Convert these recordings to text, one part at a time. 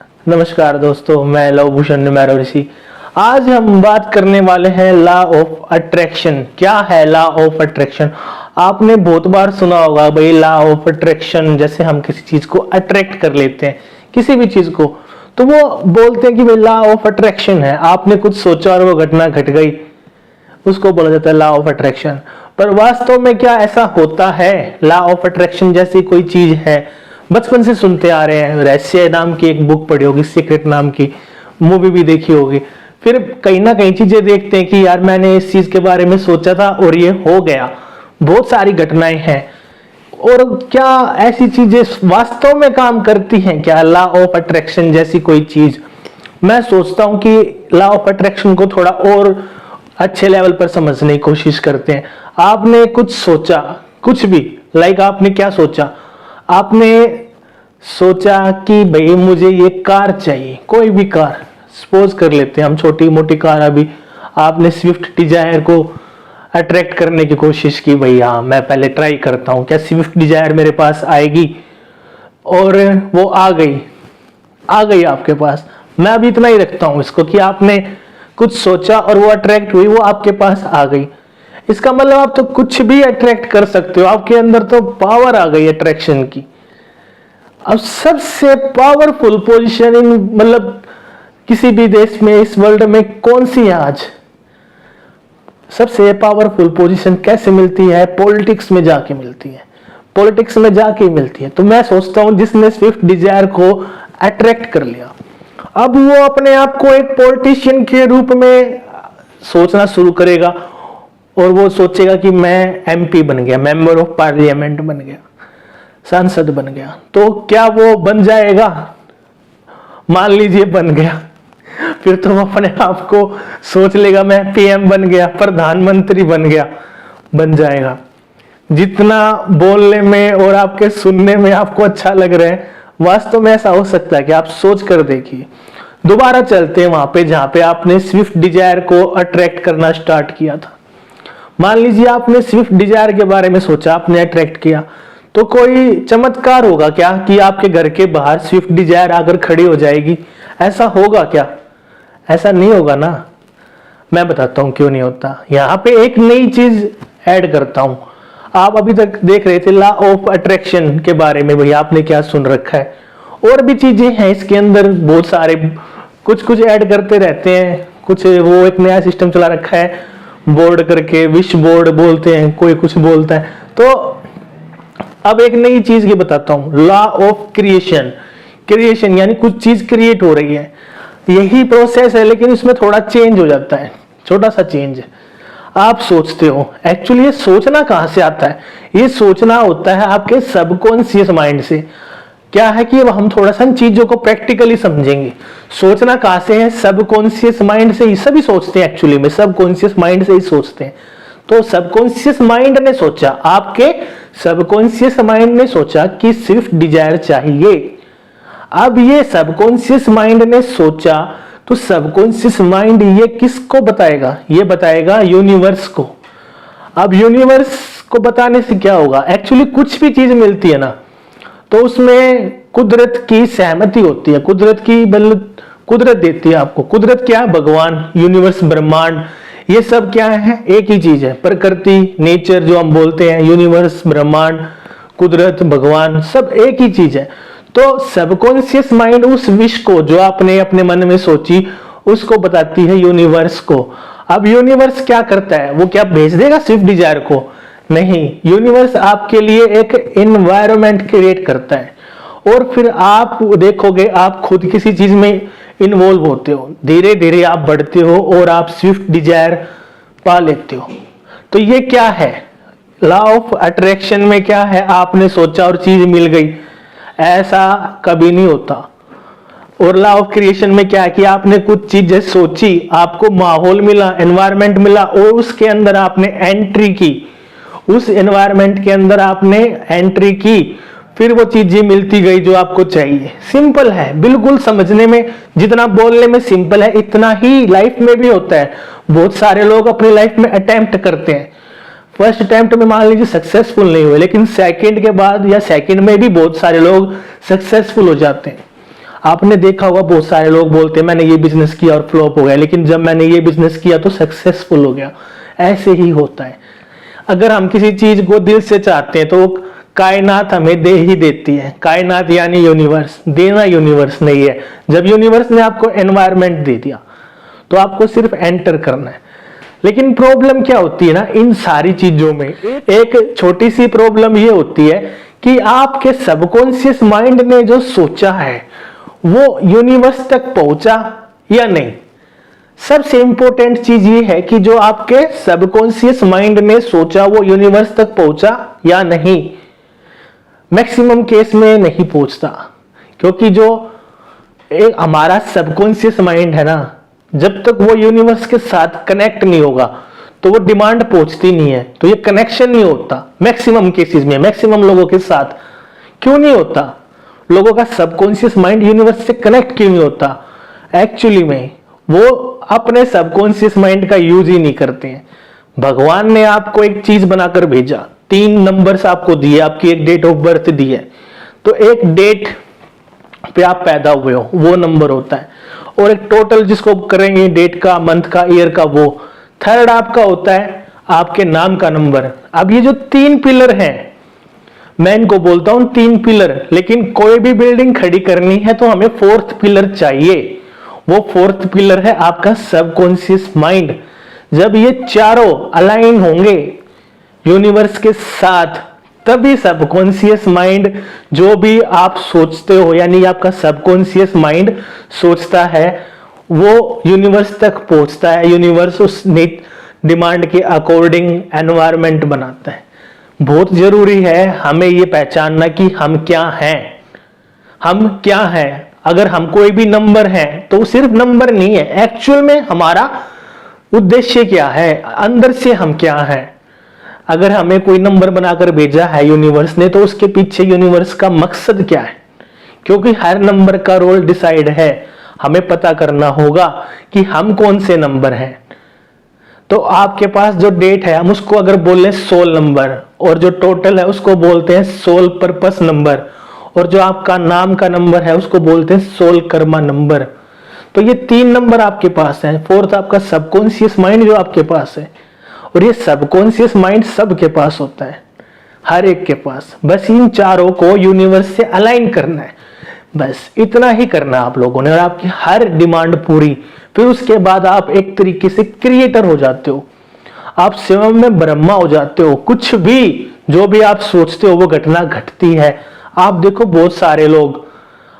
नमस्कार दोस्तों, मैं लव भूषण ऋषि। आज हम बात करने वाले हैं लॉ ऑफ अट्रैक्शन। क्या है लॉ ऑफ अट्रैक्शन? आपने बहुत बार सुना होगा भाई, लॉ ऑफ अट्रैक्शन। जैसे हम किसी चीज को अट्रैक्ट कर लेते हैं, किसी भी चीज को, तो वो बोलते हैं कि भाई लॉ ऑफ अट्रैक्शन है। आपने कुछ सोचा और वो घटना घट गई, उसको बोला जाता है लॉ ऑफ अट्रैक्शन। पर वास्तव में क्या ऐसा होता है? लॉ ऑफ अट्रैक्शन जैसी कोई चीज है? बचपन से सुनते आ रहे हैं, रहस्य नाम की एक बुक पढ़ी होगी, सीक्रेट नाम की मूवी भी देखी होगी। फिर कहीं ना कहीं चीजें देखते हैं कि यार मैंने इस चीज के बारे में सोचा था और ये हो गया। बहुत सारी घटनाएं हैं। और क्या ऐसी चीजें वास्तव में काम करती हैं? क्या लॉ ऑफ अट्रैक्शन जैसी कोई चीज? मैं सोचता हूं कि लॉ ऑफ अट्रैक्शन को थोड़ा और अच्छे लेवल पर समझने की कोशिश करते हैं। आपने कुछ सोचा, कुछ भी, लाइक आपने क्या सोचा? आपने सोचा कि भाई मुझे ये कार चाहिए, कोई भी कार, सपोज कर लेते हैं हम छोटी मोटी कार। अभी आपने स्विफ्ट डिजायर को अट्रैक्ट करने की कोशिश की, भाई हाँ मैं पहले ट्राई करता हूँ क्या स्विफ्ट डिजायर मेरे पास आएगी, और वो आ गई आपके पास। मैं अभी इतना ही रखता हूँ इसको कि आपने कुछ सोचा और वो अट्रैक्ट हुई, वो आपके पास आ गई। इसका मतलब आप तो कुछ भी अट्रैक्ट कर सकते हो, आपके अंदर तो पावर आ गई अट्रैक्शन की। अब सबसे पावरफुल पोजीशन इन मतलब किसी भी देश में, इस वर्ल्ड में कौन सी है आज? सबसे पावरफुल पोजीशन कैसे मिलती है? पॉलिटिक्स में जाके मिलती है। पॉलिटिक्स में जाके मिलती है। तो मैं सोचता हूं जिसने स्विफ्ट डिजायर को अट्रैक्ट कर लिया, अब वो अपने आप को एक पॉलिटिशियन के रूप में सोचना शुरू करेगा और वो सोचेगा कि मैं एमपी बन गया, मेंबर ऑफ पार्लियामेंट बन गया, सांसद बन गया। तो क्या वो बन जाएगा? मान लीजिए बन गया, फिर तो वो अपने आप को सोच लेगा मैं पीएम बन गया, प्रधानमंत्री बन गया, बन जाएगा। जितना बोलने में और आपके सुनने में आपको अच्छा लग रहा है, वास्तव में ऐसा हो सकता है कि आप सोच कर देखिए। दोबारा चलते हैं वहां पे जहां पे आपने स्विफ्ट डिजायर को अट्रैक्ट करना स्टार्ट किया था। मान लीजिए आपने स्विफ्ट डिजायर के बारे में सोचा, आपने अट्रैक्ट किया, तो कोई चमत्कार होगा क्या कि आपके घर के बाहर स्विफ्ट डिजायर आकर खड़ी हो जाएगी? ऐसा होगा क्या? ऐसा नहीं होगा ना। मैं बताता हूं क्यों नहीं होता। यहां पे एक नई चीज ऐड करता हूं। आप अभी तक देख रहे थे लॉ ऑफ अट्रैक्शन के बारे में, भैया आपने क्या सुन रखा है? और भी चीजें हैं इसके अंदर, बहुत सारे कुछ ऐड करते रहते हैं। कुछ वो एक नया सिस्टम चला रखा है, बोर्ड करके, विश बोर्ड बोलते हैं, कोई कुछ बोलता है। तो अब एक नई चीज की बताता हूं, लॉ ऑफ क्रिएशन। क्रिएशन यानी कुछ चीज क्रिएट हो रही है, यही प्रोसेस है, लेकिन इसमें थोड़ा चेंज हो जाता है, छोटा सा चेंज। आप सोचते हो, एक्चुअली ये सोचना कहां से आता है? ये सोचना होता है आपके सबकॉन्शियस माइंड से। क्या है कि अब हम थोड़ा सा इन चीजों को प्रैक्टिकली समझेंगे। सोचना कहां से है? सबकॉन्शियस माइंड से ही सभी सोचते हैं। एक्चुअली में सबकॉन्शियस माइंड से ही सोचते हैं। तो सबकॉन्शियस माइंड ने सोचा, आपके सबकॉन्शियस माइंड ने सोचा कि स्विफ्ट डिजायर चाहिए। अब ये सबकॉन्शियस माइंड ने सोचा, तो सबकॉन्शियस माइंड ये किसको बताएगा? ये बताएगा यूनिवर्स को। अब यूनिवर्स को बताने से क्या होगा? एक्चुअली कुछ भी चीज मिलती है ना, तो उसमें कुदरत की सहमति होती है। कुदरत की कुदरत देती है आपको। कुदरत क्या है? भगवान, यूनिवर्स, ब्रह्मांड, ये सब क्या है? एक ही चीज है। प्रकृति, नेचर जो हम बोलते हैं, यूनिवर्स, ब्रह्मांड, कुदरत, भगवान, सब एक ही चीज है। तो सबकॉन्शियस माइंड उस विश को जो आपने अपने मन में सोची, उसको बताती है यूनिवर्स को। अब यूनिवर्स क्या करता है? वो क्या भेज देगा स्विफ्ट डिजायर को? नहीं, यूनिवर्स आपके लिए एक एनवायरनमेंट क्रिएट करता है। और फिर आप देखोगे, आप खुद किसी चीज में इन्वॉल्व होते हो, धीरे धीरे आप बढ़ते हो और आप स्विफ्ट डिजायर पा लेते हो। तो ये क्या है? लॉ ऑफ अट्रैक्शन में क्या है? आपने सोचा और चीज मिल गई, ऐसा कभी नहीं होता। और लॉ ऑफ क्रिएशन में क्या है कि आपने कुछ चीजें सोची, आपको माहौल मिला, एनवायरनमेंट मिला, और उसके अंदर आपने एंट्री की, उस एनवायरनमेंट के अंदर आपने एंट्री की, फिर वो चीजें मिलती गई जो आपको चाहिए। सिंपल है, बिल्कुल समझने में जितना बोलने में सिंपल है, इतना ही लाइफ में भी होता है। बहुत सारे लोग अपनी लाइफ में अटेम्प्ट करते हैं, फर्स्ट अटेम्प्ट में मान लीजिए सक्सेसफुल नहीं हुए, लेकिन सेकंड के बाद या सेकंड में भी बहुत सारे लोग सक्सेसफुल हो जाते हैं। आपने देखा होगा बहुत सारे लोग बोलते हैं मैंने ये बिजनेस किया और फ्लॉप हो गया, लेकिन जब मैंने ये बिजनेस किया तो सक्सेसफुल हो गया। ऐसे ही होता है। अगर हम किसी चीज को दिल से चाहते हैं तो कायनात हमें दे ही देती है। कायनात यानी यूनिवर्स, देना यूनिवर्स नहीं है। जब यूनिवर्स ने आपको एनवायरनमेंट दे दिया तो आपको सिर्फ एंटर करना है। लेकिन प्रॉब्लम क्या होती है ना इन सारी चीजों में, एक छोटी सी प्रॉब्लम ये होती है कि आपके सबकॉन्शियस माइंड ने जो सोचा है वो यूनिवर्स तक पहुंचा या नहीं। सबसे इंपॉर्टेंट चीज ये है कि जो आपके सबकॉन्शियस माइंड ने सोचा वो यूनिवर्स तक पहुंचा या नहीं। मैक्सिमम केस में नहीं पहुंचता, क्योंकि जो एक हमारा सबकॉन्शियस माइंड है ना, जब तक वो यूनिवर्स के साथ कनेक्ट नहीं होगा तो वो डिमांड पहुंचती नहीं है, तो ये कनेक्शन नहीं होता। मैक्सिमम केसेस में, मैक्सिमम लोगों के साथ क्यों नहीं होता? लोगों का सबकॉन्शियस माइंड यूनिवर्स से कनेक्ट क्यों नहीं होता? एक्चुअली में वो अपने सबकॉन्शियस माइंड का यूज ही नहीं करते हैं। भगवान ने आपको एक चीज बनाकर भेजा, 3 नंबर्स आपको दिए, आपकी एक डेट ऑफ बर्थ दी है, तो एक डेट पे आप पैदा हुए हो वो नंबर होता है, और एक टोटल जिसको करेंगे डेट का, मंथ का, ईयर का, वो थर्ड आपका होता है आपके नाम का नंबर। अब ये जो 3 पिलर हैं, मैं इनको बोलता हूं 3 पिलर, लेकिन कोई भी बिल्डिंग खड़ी करनी है तो हमें 4th पिलर चाहिए। वो 4th पिलर है आपका सबकॉन्शियस माइंड। जब ये चारों अलाइन होंगे यूनिवर्स के साथ, तभी सबकॉन्शियस माइंड जो भी आप सोचते हो, यानी आपका सबकॉन्शियस माइंड सोचता है वो यूनिवर्स तक पहुंचता है। यूनिवर्स उस डिमांड के अकॉर्डिंग एनवायरनमेंट बनाता है। बहुत जरूरी है हमें ये पहचानना कि हम क्या हैं। हम क्या हैं? अगर हम कोई भी नंबर है तो सिर्फ नंबर नहीं है, एक्चुअल में हमारा उद्देश्य क्या है, अंदर से हम क्या हैं। अगर हमें कोई नंबर बनाकर भेजा है यूनिवर्स ने, तो उसके पीछे यूनिवर्स का मकसद क्या है? क्योंकि हर नंबर का रोल डिसाइड है। हमें पता करना होगा कि हम कौन से नंबर हैं। तो आपके पास जो डेट है, हम उसको अगर बोले सोल नंबर, और जो टोटल है उसको बोलते हैं सोल पर्पस नंबर, और जो आपका नाम का नंबर है उसको बोलते हैं सोल कर्मा नंबर। तो ये 3 नंबर आपके पास हैं। 4th आपका सबकॉन्शियस माइंड जो आपके पास है, और ये सबकॉन्शियस माइंड सबके पास होता है, हर एक के पास। बस इन चारों को यूनिवर्स से अलाइन करना है, बस इतना ही करना आप लोगों ने, और आपकी हर डिमांड पूरी। फिर उसके बाद आप एक तरीके से क्रिएटर हो जाते हो, आप स्वयं में ब्रह्मा हो जाते हो। कुछ भी जो भी आप सोचते हो वो घटना घटती है। आप देखो बहुत सारे लोग,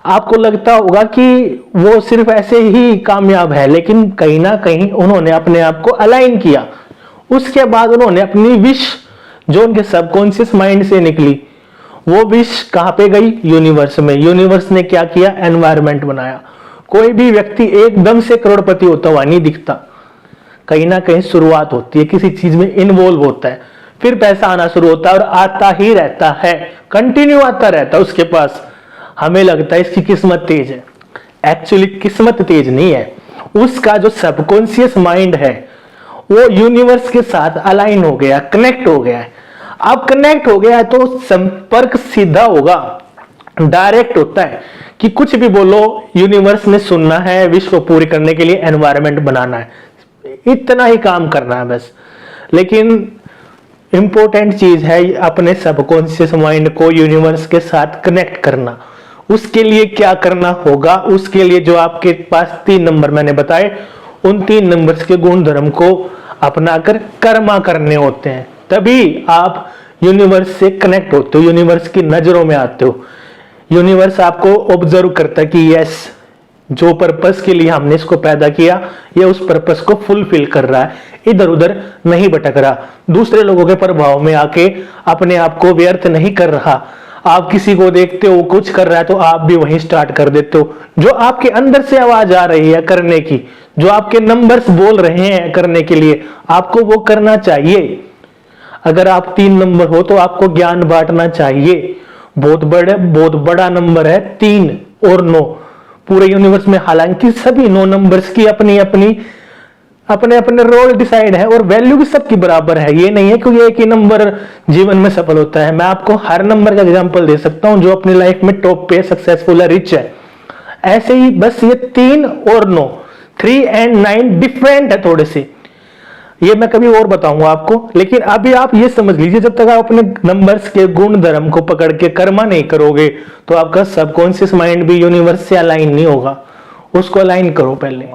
आपको लगता होगा कि वो सिर्फ ऐसे ही कामयाब है, लेकिन कहीं ना कहीं उन्होंने अपने आप को अलाइन किया। उसके बाद उन्होंने अपनी विश जो उनके सबकॉन्शियस माइंड से निकली, वो विश कहां पे गई? यूनिवर्स में। यूनिवर्स ने क्या किया? एनवायरनमेंट बनाया। कोई भी व्यक्ति एकदम से करोड़पति होता हुआ नहीं दिखता, कहीं ना कहीं शुरुआत होती है, किसी चीज में इन्वॉल्व होता है, फिर पैसा आना शुरू होता है और आता ही रहता है, कंटिन्यू आता रहता है उसके पास। हमें लगता है इसकी किस्मत तेज है, एक्चुअली किस्मत तेज नहीं है। उसका जो सबकॉन्शियस माइंड है वो यूनिवर्स के साथ अलाइन हो गया, कनेक्ट हो गया है। अब कनेक्ट हो गया है तो संपर्क सीधा होगा, डायरेक्ट होता है कि कुछ भी बोलो यूनिवर्स ने सुनना है, विश को पूरी करने के लिए एनवायरनमेंट बनाना है, इतना ही काम करना है बस। लेकिन इंपॉर्टेंट चीज है अपने सबकॉन्शियस माइंड को यूनिवर्स के साथ कनेक्ट करना। उसके लिए क्या करना होगा? उसके लिए जो आपके पास 3 नंबर मैंने बताए, उन 3 नंबर्स के गुण धर्म को अपनाकर कर्मा करने होते हैं, तभी आप यूनिवर्स से कनेक्ट होते हो, यूनिवर्स की नजरों में आते हो। यूनिवर्स आपको ऑब्जर्व करता है कि यस, जो पर्पस के लिए हमने इसको पैदा किया ये उस पर्पस को फुलफिल कर रहा है, इधर उधर नहीं भटक रहा, दूसरे लोगों के प्रभाव में आके अपने आप को व्यर्थ नहीं कर रहा। आप किसी को देखते हो कुछ कर रहा है तो आप भी वहीं स्टार्ट कर देते हो। जो आपके अंदर से आवाज आ रही है करने की, जो आपके नंबर्स बोल रहे हैं करने के लिए, आपको वो करना चाहिए। अगर आप 3 नंबर हो तो आपको ज्ञान बांटना चाहिए। बहुत बड़ा नंबर है 3 और 9 पूरे यूनिवर्स में। हालांकि सभी 9 नंबर्स की अपने अपने रोल डिसाइड है और वैल्यू भी सबकी बराबर है। ये नहीं है कि एक ही नंबर जीवन में सफल होता है। मैं आपको हर नंबर का एग्जांपल दे सकता हूं जो अपनी लाइफ में टॉप पे सक्सेसफुल है, रिच है। ऐसे ही बस ये 3 और 9, 3 एंड 9 डिफरेंट है थोड़े से, ये मैं कभी और बताऊंगा आपको। लेकिन अभी आप ये समझ लीजिए, जब तक आप अपने नंबर्स के गुण धर्म को पकड़ के कर्मा नहीं करोगे तो आपका सबकॉन्शियस माइंड भी यूनिवर्स से अलाइन नहीं होगा। उसको अलाइन करो पहले।